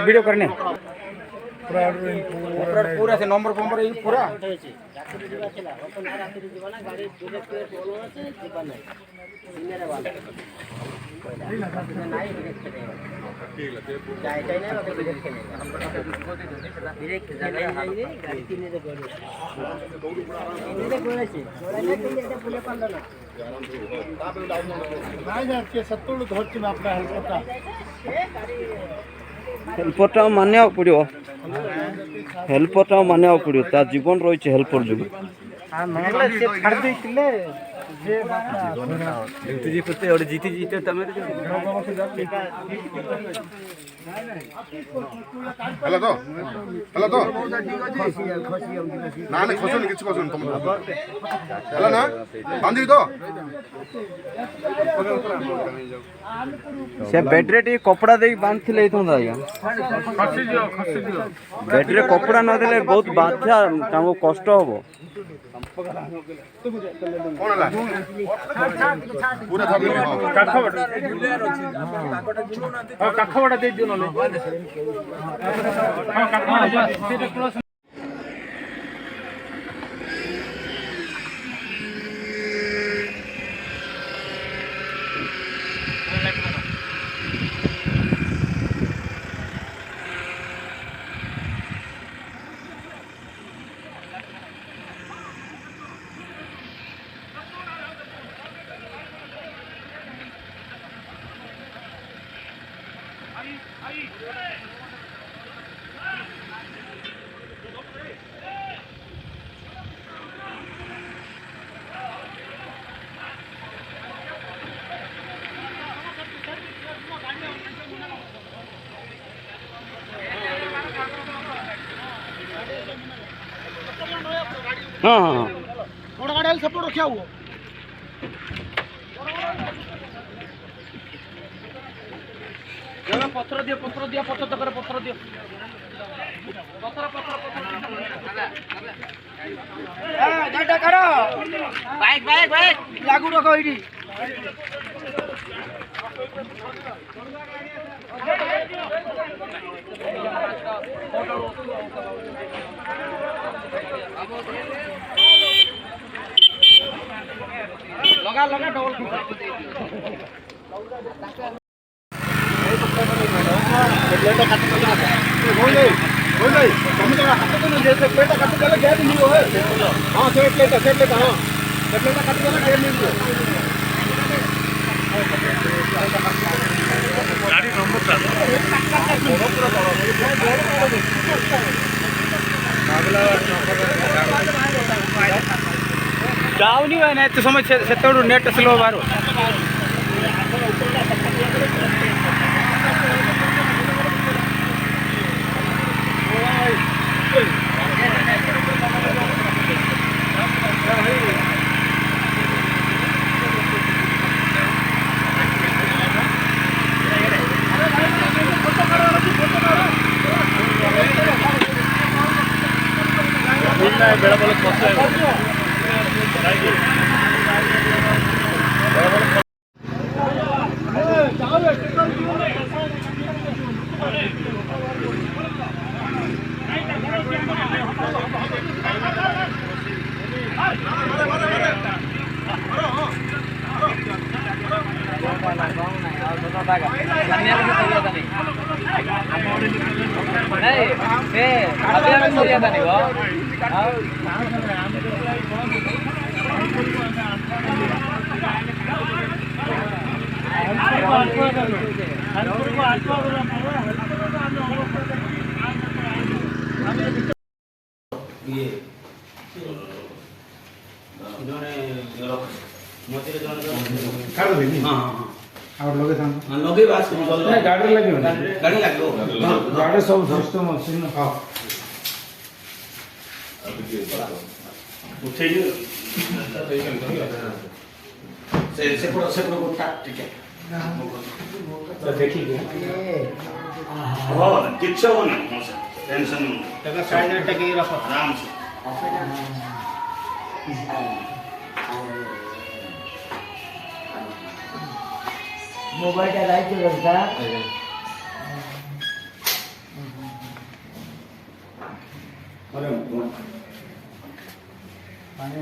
video करने पूरा से नंबर फंबर पूरा हेल्परटा मानिया पड़ो हेल्परटा मानिया पड़ो ता जीवन रही हेल्पर जो जीती जीते हेलो तो ना ना खसुन किसी खसुन तुम हेलो ना बांधी तो से बेड्रे टी कपड़ा दे बांधले बेड्रे कपड़ा न देले बहुत बाध्या तांको कष्ट हबो कौन ला पूरा था काखवड़ा दे दियो नले हां काखवड़ा सेटा क्लोज हाँ हाँ बड़ा गाड़ी सपोर्ट रखा हुआ पत्र दियो पत्र तो करे पत्र दियो पत्र गाड़ा करो बाइक लागू रखो इडी लगा डबल डाउन ही ना एत समय से नेट स्लो बार बेड़ा लगे गाड़ी लगे गाड़ी सब सिस्टम अच्छी ना देखिए किच्छा होना टेंशन टका साइड में टके रखो आराम से ମୋବାଇଲଟା ଦାୟିତ୍ୱ ଦରକାର ମାନେ